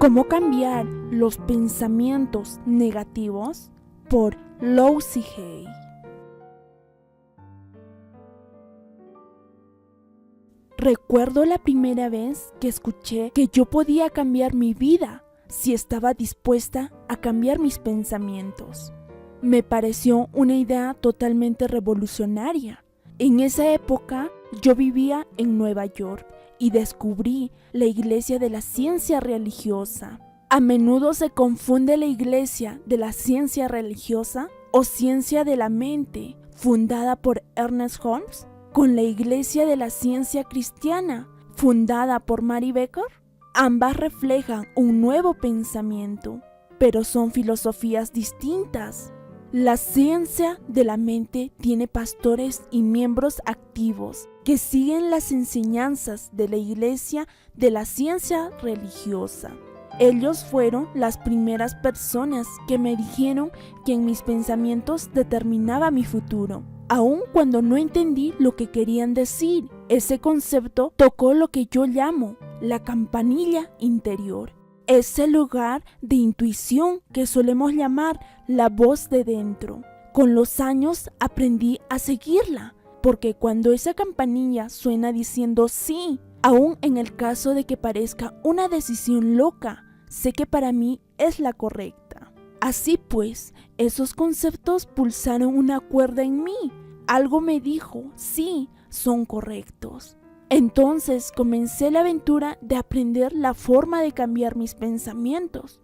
¿Cómo cambiar los pensamientos negativos? Por Louise Hay. Recuerdo la primera vez que escuché que yo podía cambiar mi vida si estaba dispuesta a cambiar mis pensamientos. Me pareció una idea totalmente revolucionaria. En esa época yo vivía en Nueva York y descubrí la Iglesia de la Ciencia Religiosa. A menudo se confunde la Iglesia de la Ciencia Religiosa o Ciencia de la Mente, fundada por Ernest Holmes, con la Iglesia de la Ciencia Cristiana, fundada por Mary Becker. Ambas reflejan un nuevo pensamiento, pero son filosofías distintas. La ciencia de la mente tiene pastores y miembros activos que siguen las enseñanzas de la Iglesia de la Ciencia Religiosa. Ellos fueron las primeras personas que me dijeron que en mis pensamientos determinaba mi futuro. Aun cuando no entendí lo que querían decir, ese concepto tocó lo que yo llamo la campanilla interior. Ese lugar de intuición que solemos llamar la voz de dentro. Con los años aprendí a seguirla, porque cuando esa campanilla suena diciendo sí, aun en el caso de que parezca una decisión loca, sé que para mí es la correcta. Así pues, esos conceptos pulsaron una cuerda en mí. Algo me dijo, sí, son correctos. Entonces comencé la aventura de aprender la forma de cambiar mis pensamientos.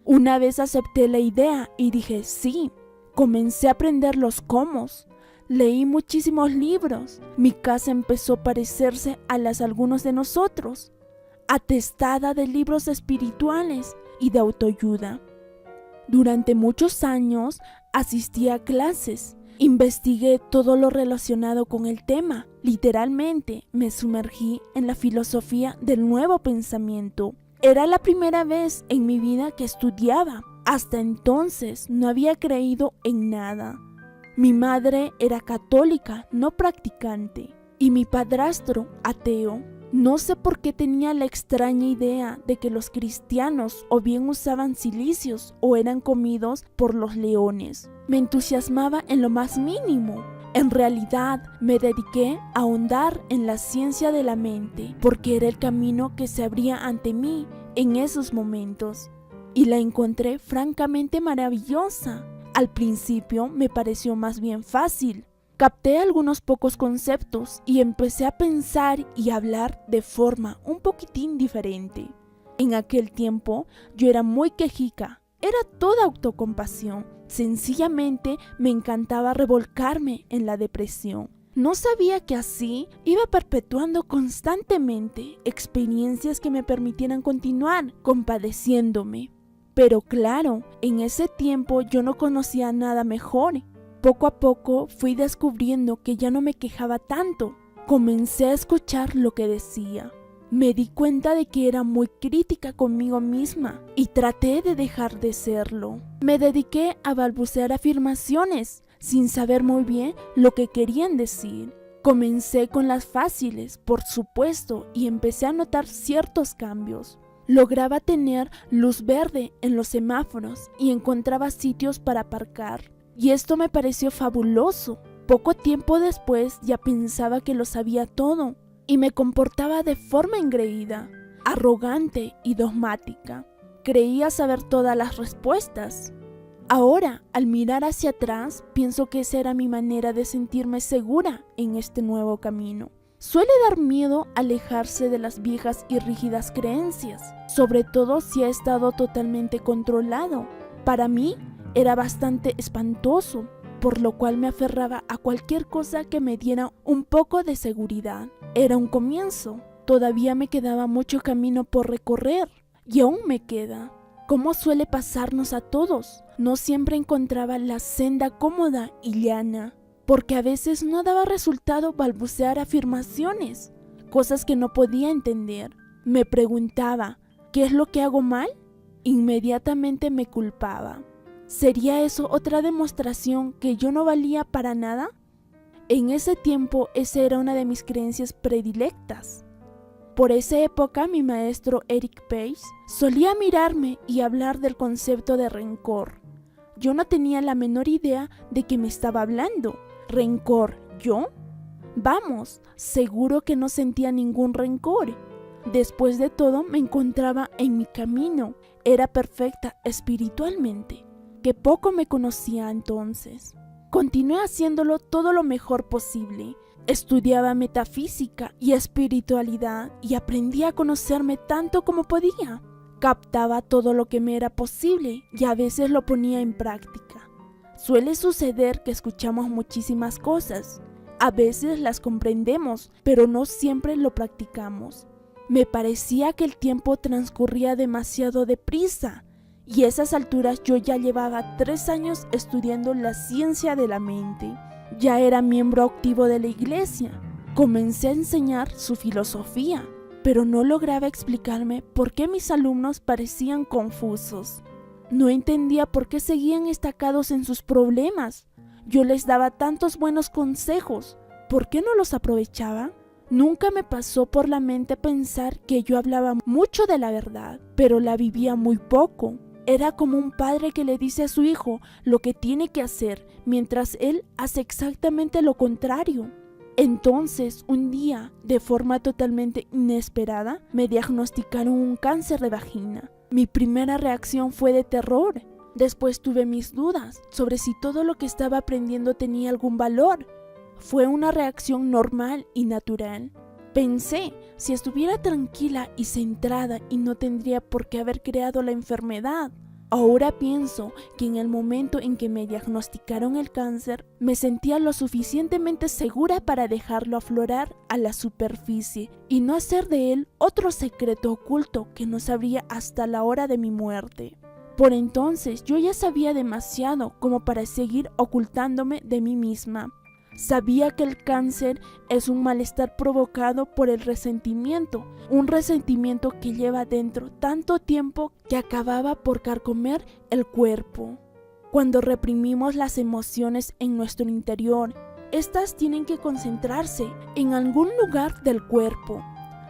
Una vez acepté la idea y dije sí, comencé a aprender los cómo. Leí muchísimos libros. Mi casa empezó a parecerse a las de algunos de nosotros, atestada de libros espirituales y de autoayuda. Durante muchos años asistí a clases. Investigué todo lo relacionado con el tema. Literalmente me sumergí en la filosofía del nuevo pensamiento. Era la primera vez en mi vida que estudiaba. Hasta entonces no había creído en nada. Mi madre era católica, no practicante, y mi padrastro ateo. No sé por qué tenía la extraña idea de que los cristianos o bien usaban cilicios o eran comidos por los leones. Me entusiasmaba en lo más mínimo. En realidad, me dediqué a ahondar en la ciencia de la mente, porque era el camino que se abría ante mí en esos momentos. Y la encontré francamente maravillosa. Al principio me pareció más bien fácil. Capté algunos pocos conceptos y empecé a pensar y hablar de forma un poquitín diferente. En aquel tiempo yo era muy quejica, era toda autocompasión. Sencillamente me encantaba revolcarme en la depresión. No sabía que así iba perpetuando constantemente experiencias que me permitieran continuar compadeciéndome. Pero claro, en ese tiempo yo no conocía nada mejor. Poco a poco fui descubriendo que ya no me quejaba tanto. Comencé a escuchar lo que decía. Me di cuenta de que era muy crítica conmigo misma y traté de dejar de serlo. Me dediqué a balbucear afirmaciones sin saber muy bien lo que querían decir. Comencé con las fáciles, por supuesto, y empecé a notar ciertos cambios. Lograba tener luz verde en los semáforos y encontraba sitios para aparcar. Y esto me pareció fabuloso. Poco tiempo después ya pensaba que lo sabía todo y me comportaba de forma engreída, arrogante y dogmática. Creía saber todas las respuestas. Ahora, al mirar hacia atrás, pienso que esa era mi manera de sentirme segura en este nuevo camino. Suele dar miedo alejarse de las viejas y rígidas creencias, sobre todo si ha estado totalmente controlado. Para mí, era bastante espantoso, por lo cual me aferraba a cualquier cosa que me diera un poco de seguridad. Era un comienzo, todavía me quedaba mucho camino por recorrer, y aún me queda. Como suele pasarnos a todos, no siempre encontraba la senda cómoda y llana, porque a veces no daba resultado balbucear afirmaciones, cosas que no podía entender. Me preguntaba, ¿qué es lo que hago mal? Inmediatamente me culpaba. ¿Sería eso otra demostración que yo no valía para nada? En ese tiempo esa era una de mis creencias predilectas. Por esa época mi maestro Eric Pace solía mirarme y hablar del concepto de rencor. Yo no tenía la menor idea de qué me estaba hablando. ¿Rencor? ¿Yo? Vamos, seguro que no sentía ningún rencor. Después de todo me encontraba en mi camino. Era perfecta espiritualmente, que poco me conocía entonces. Continué haciéndolo todo lo mejor posible. Estudiaba metafísica y espiritualidad y aprendí a conocerme tanto como podía. Captaba todo lo que me era posible y a veces lo ponía en práctica. Suele suceder que escuchamos muchísimas cosas. A veces las comprendemos, pero no siempre lo practicamos. Me parecía que el tiempo transcurría demasiado deprisa y a esas alturas yo ya llevaba 3 años estudiando la ciencia de la mente. Ya era miembro activo de la iglesia. Comencé a enseñar su filosofía, pero no lograba explicarme por qué mis alumnos parecían confusos. No entendía por qué seguían estancados en sus problemas. Yo les daba tantos buenos consejos. ¿Por qué no los aprovechaban? Nunca me pasó por la mente pensar que yo hablaba mucho de la verdad, pero la vivía muy poco. Era como un padre que le dice a su hijo lo que tiene que hacer, mientras él hace exactamente lo contrario. Entonces, un día, de forma totalmente inesperada, me diagnosticaron un cáncer de vagina. Mi primera reacción fue de terror. Después tuve mis dudas sobre si todo lo que estaba aprendiendo tenía algún valor. Fue una reacción normal y natural. Pensé, si estuviera tranquila y centrada y no tendría por qué haber creado la enfermedad. Ahora pienso que en el momento en que me diagnosticaron el cáncer, me sentía lo suficientemente segura para dejarlo aflorar a la superficie y no hacer de él otro secreto oculto que no sabría hasta la hora de mi muerte. Por entonces yo ya sabía demasiado como para seguir ocultándome de mí misma. Sabía que el cáncer es un malestar provocado por el resentimiento, un resentimiento que lleva dentro tanto tiempo que acababa por carcomer el cuerpo. Cuando reprimimos las emociones en nuestro interior, estas tienen que concentrarse en algún lugar del cuerpo.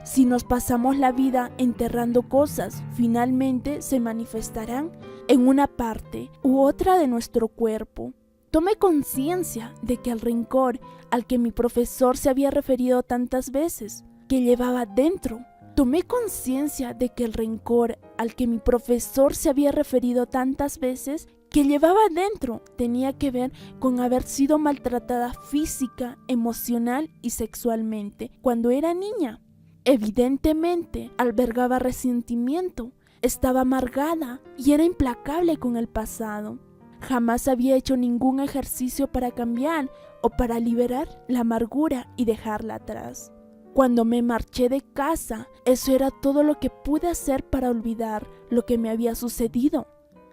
Si nos pasamos la vida enterrando cosas, finalmente se manifestarán en una parte u otra de nuestro cuerpo. Tomé conciencia de que el rencor al que mi profesor se había referido tantas veces, que llevaba dentro. Tomé conciencia de que el rencor al que mi profesor se había referido tantas veces, que llevaba dentro, tenía que ver con haber sido maltratada física, emocional y sexualmente cuando era niña. Evidentemente, albergaba resentimiento, estaba amargada y era implacable con el pasado. Jamás había hecho ningún ejercicio para cambiar o para liberar la amargura y dejarla atrás. Cuando me marché de casa, eso era todo lo que pude hacer para olvidar lo que me había sucedido.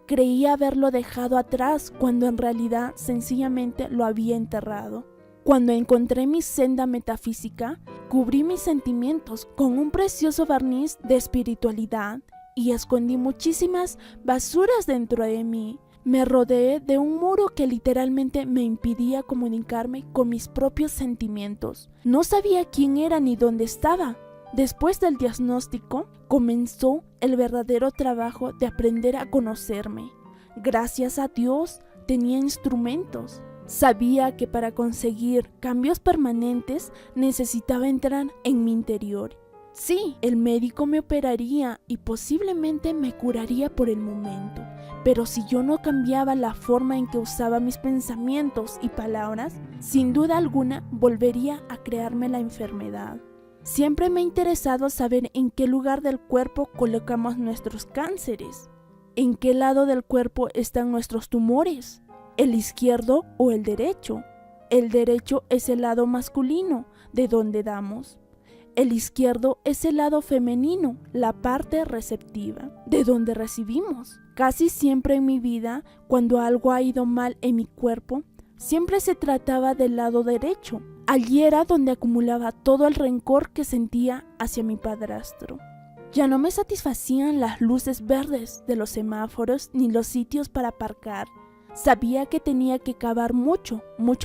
Creía haberlo dejado atrás cuando en realidad sencillamente lo había enterrado. Cuando encontré mi senda metafísica, cubrí mis sentimientos con un precioso barniz de espiritualidad y escondí muchísimas basuras dentro de mí. Me rodeé de un muro que literalmente me impidía comunicarme con mis propios sentimientos. No sabía quién era ni dónde estaba. Después del diagnóstico, comenzó el verdadero trabajo de aprender a conocerme. Gracias a Dios, tenía instrumentos. Sabía que para conseguir cambios permanentes necesitaba entrar en mi interior. Sí, el médico me operaría y posiblemente me curaría por el momento. Pero si yo no cambiaba la forma en que usaba mis pensamientos y palabras, sin duda alguna volvería a crearme la enfermedad. Siempre me ha interesado saber en qué lugar del cuerpo colocamos nuestros cánceres. ¿En qué lado del cuerpo están nuestros tumores? ¿El izquierdo o el derecho? El derecho es el lado masculino, de donde damos. El izquierdo es el lado femenino, la parte receptiva, de donde recibimos. Casi siempre en mi vida, cuando algo ha ido mal en mi cuerpo, siempre se trataba del lado derecho. Allí era donde acumulaba todo el rencor que sentía hacia mi padrastro. Ya no me satisfacían las luces verdes de los semáforos ni los sitios para aparcar. Sabía que tenía que cavar mucho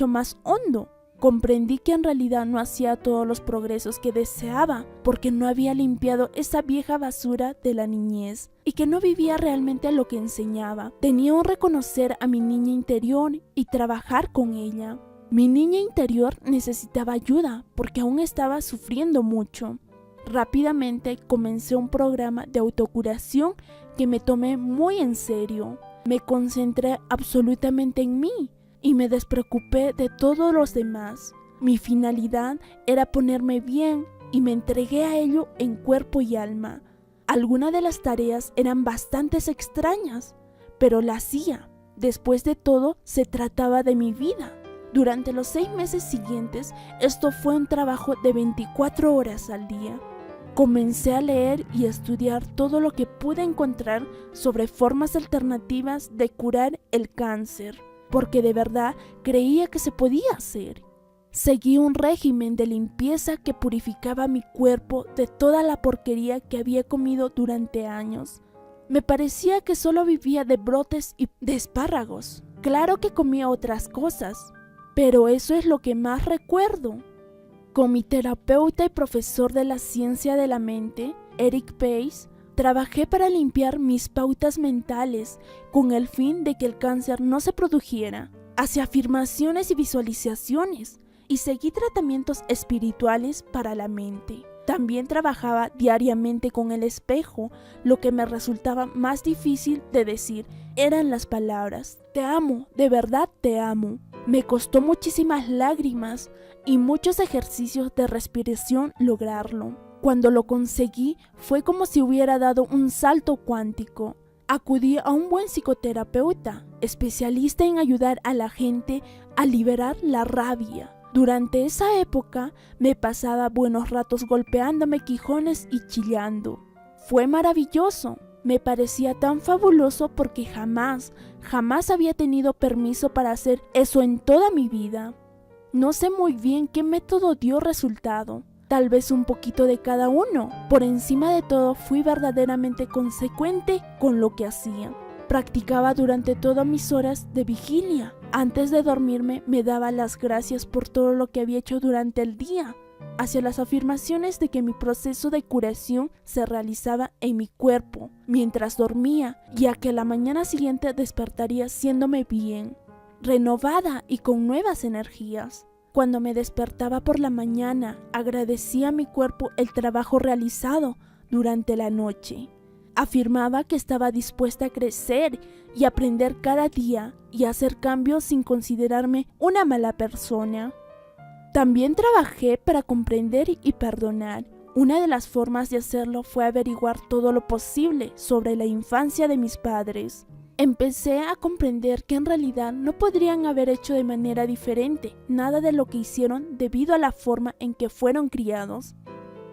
más hondo. Comprendí que en realidad no hacía todos los progresos que deseaba porque no había limpiado esa vieja basura de la niñez y que no vivía realmente lo que enseñaba. Tenía que reconocer a mi niña interior y trabajar con ella. Mi niña interior necesitaba ayuda porque aún estaba sufriendo mucho. Rápidamente comencé un programa de autocuración que me tomé muy en serio. Me concentré absolutamente en mí y me despreocupé de todos los demás. Mi finalidad era ponerme bien y me entregué a ello en cuerpo y alma. Algunas de las tareas eran bastante extrañas, pero las hacía. Después de todo, se trataba de mi vida. Durante los 6 meses siguientes, esto fue un trabajo de 24 horas al día. Comencé a leer y estudiar todo lo que pude encontrar sobre formas alternativas de curar el cáncer, porque de verdad creía que se podía hacer. Seguí un régimen de limpieza que purificaba mi cuerpo de toda la porquería que había comido durante años. Me parecía que solo vivía de brotes y de espárragos. Claro que comía otras cosas, pero eso es lo que más recuerdo. Con mi terapeuta y profesor de la ciencia de la mente, Eric Pace, trabajé para limpiar mis pautas mentales con el fin de que el cáncer no se produjera. Hacía afirmaciones y visualizaciones y seguí tratamientos espirituales para la mente. También trabajaba diariamente con el espejo. Lo que me resultaba más difícil de decir eran las palabras: te amo, de verdad te amo. Me costó muchísimas lágrimas y muchos ejercicios de respiración lograrlo. Cuando lo conseguí, fue como si hubiera dado un salto cuántico. Acudí a un buen psicoterapeuta, especialista en ayudar a la gente a liberar la rabia. Durante esa época me pasaba buenos ratos golpeándome quijones y chillando. Fue maravilloso. Me parecía tan fabuloso porque jamás había tenido permiso para hacer eso en toda mi vida. No sé muy bien qué método dio resultado. Tal vez un poquito de cada uno. Por encima de todo, fui verdaderamente consecuente con lo que hacía. Practicaba durante todas mis horas de vigilia. Antes de dormirme, me daba las gracias por todo lo que había hecho durante el día. Hacia las afirmaciones de que mi proceso de curación se realizaba en mi cuerpo mientras dormía, y a que la mañana siguiente despertaría siéndome bien, renovada y con nuevas energías. Cuando me despertaba por la mañana, agradecía a mi cuerpo el trabajo realizado durante la noche. Afirmaba que estaba dispuesta a crecer y aprender cada día y hacer cambios sin considerarme una mala persona. También trabajé para comprender y perdonar. Una de las formas de hacerlo fue averiguar todo lo posible sobre la infancia de mis padres. Empecé a comprender que en realidad no podrían haber hecho de manera diferente nada de lo que hicieron debido a la forma en que fueron criados.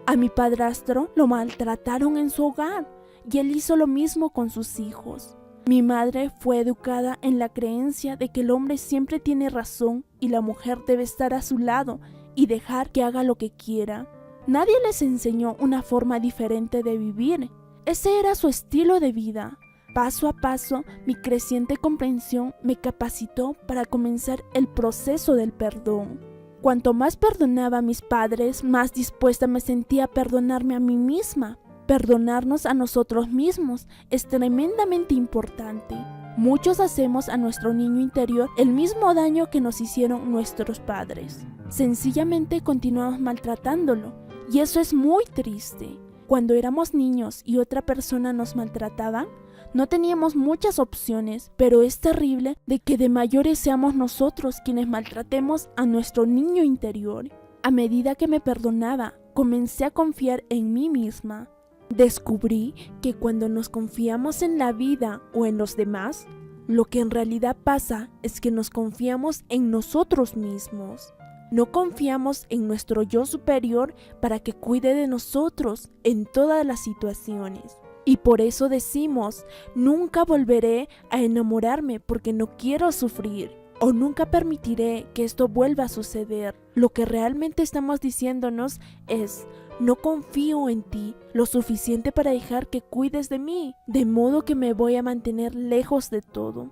A mi padrastro lo maltrataron en su hogar y él hizo lo mismo con sus hijos. Mi madre fue educada en la creencia de que el hombre siempre tiene razón y la mujer debe estar a su lado y dejar que haga lo que quiera. Nadie les enseñó una forma diferente de vivir. Ese era su estilo de vida. Paso a paso, mi creciente comprensión me capacitó para comenzar el proceso del perdón. Cuanto más perdonaba a mis padres, más dispuesta me sentía a perdonarme a mí misma. Perdonarnos a nosotros mismos es tremendamente importante. Muchos hacemos a nuestro niño interior el mismo daño que nos hicieron nuestros padres. Sencillamente continuamos maltratándolo, y eso es muy triste. Cuando éramos niños y otra persona nos maltrataba, no teníamos muchas opciones, pero es terrible de que de mayores seamos nosotros quienes maltratemos a nuestro niño interior. A medida que me perdonaba, comencé a confiar en mí misma. Descubrí que cuando nos confiamos en la vida o en los demás, lo que en realidad pasa es que nos confiamos en nosotros mismos. No confiamos en nuestro yo superior para que cuide de nosotros en todas las situaciones. Y por eso decimos, nunca volveré a enamorarme porque no quiero sufrir. O nunca permitiré que esto vuelva a suceder. Lo que realmente estamos diciéndonos es: no confío en ti lo suficiente para dejar que cuides de mí, de modo que me voy a mantener lejos de todo.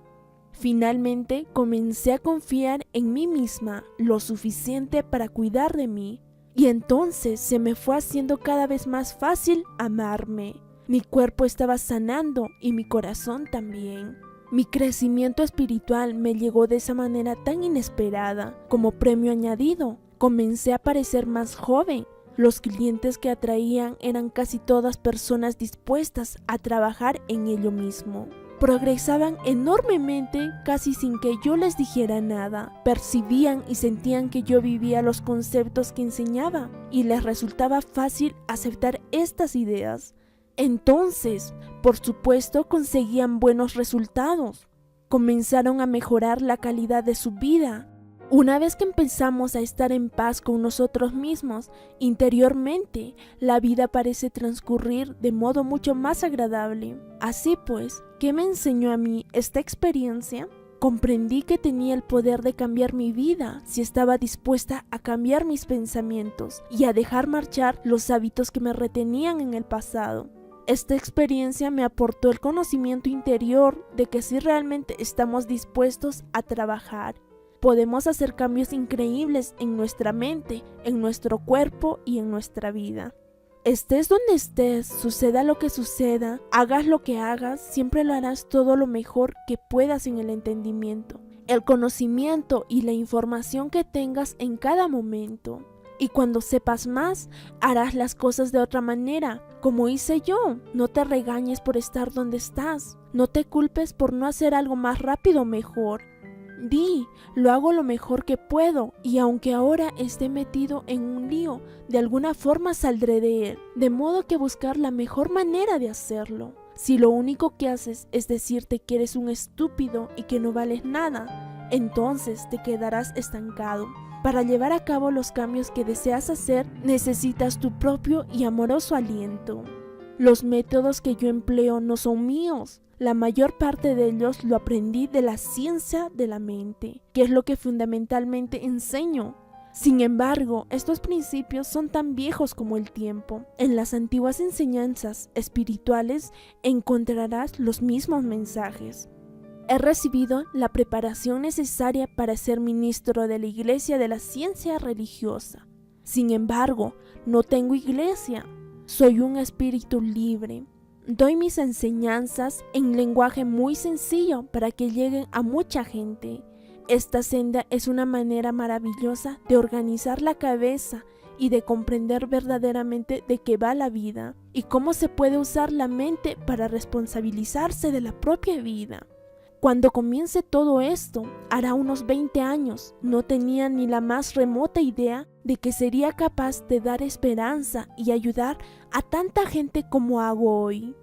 Finalmente comencé a confiar en mí misma lo suficiente para cuidar de mí. Y entonces se me fue haciendo cada vez más fácil amarme. Mi cuerpo estaba sanando y mi corazón también. Mi crecimiento espiritual me llegó de esa manera tan inesperada. Como premio añadido, comencé a parecer más joven. Los clientes que atraían eran casi todas personas dispuestas a trabajar en ello mismo. Progresaban enormemente casi sin que yo les dijera nada. Percibían y sentían que yo vivía los conceptos que enseñaba y les resultaba fácil aceptar estas ideas. Entonces, por supuesto, conseguían buenos resultados. Comenzaron a mejorar la calidad de su vida. Una vez que empezamos a estar en paz con nosotros mismos, interiormente, la vida parece transcurrir de modo mucho más agradable. Así pues, ¿qué me enseñó a mí esta experiencia? Comprendí que tenía el poder de cambiar mi vida si estaba dispuesta a cambiar mis pensamientos y a dejar marchar los hábitos que me retenían en el pasado. Esta experiencia me aportó el conocimiento interior de que si realmente estamos dispuestos a trabajar, podemos hacer cambios increíbles en nuestra mente, en nuestro cuerpo y en nuestra vida. Estés donde estés, suceda lo que suceda, hagas lo que hagas, siempre lo harás todo lo mejor que puedas en el entendimiento, el conocimiento y la información que tengas en cada momento. Y cuando sepas más, harás las cosas de otra manera, como hice yo. No te regañes por estar donde estás, no te culpes por no hacer algo más rápido o mejor. Di, lo hago lo mejor que puedo y aunque ahora esté metido en un lío, de alguna forma saldré de él, de modo que buscar la mejor manera de hacerlo. Si lo único que haces es decirte que eres un estúpido y que no vales nada, entonces te quedarás estancado. Para llevar a cabo los cambios que deseas hacer, necesitas tu propio y amoroso aliento. Los métodos que yo empleo no son míos. La mayor parte de ellos lo aprendí de la ciencia de la mente, que es lo que fundamentalmente enseño. Sin embargo, estos principios son tan viejos como el tiempo. En las antiguas enseñanzas espirituales encontrarás los mismos mensajes. He recibido la preparación necesaria para ser ministro de la Iglesia de la Ciencia Religiosa. Sin embargo, no tengo iglesia. Soy un espíritu libre. Doy mis enseñanzas en lenguaje muy sencillo para que lleguen a mucha gente. Esta senda es una manera maravillosa de organizar la cabeza y de comprender verdaderamente de qué va la vida y cómo se puede usar la mente para responsabilizarse de la propia vida. Cuando comience todo esto, hará unos 20 años, no tenía ni la más remota idea de que sería capaz de dar esperanza y ayudar a tanta gente como hago hoy.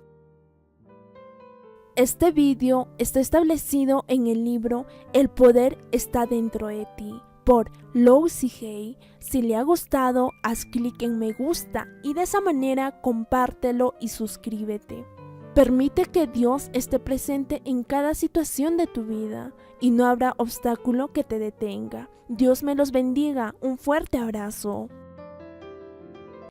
Este vídeo está establecido en el libro El poder está dentro de ti, por Louise Hay. Si le ha gustado, haz clic en me gusta y de esa manera compártelo y suscríbete. Permite que Dios esté presente en cada situación de tu vida y no habrá obstáculo que te detenga. Dios me los bendiga. Un fuerte abrazo.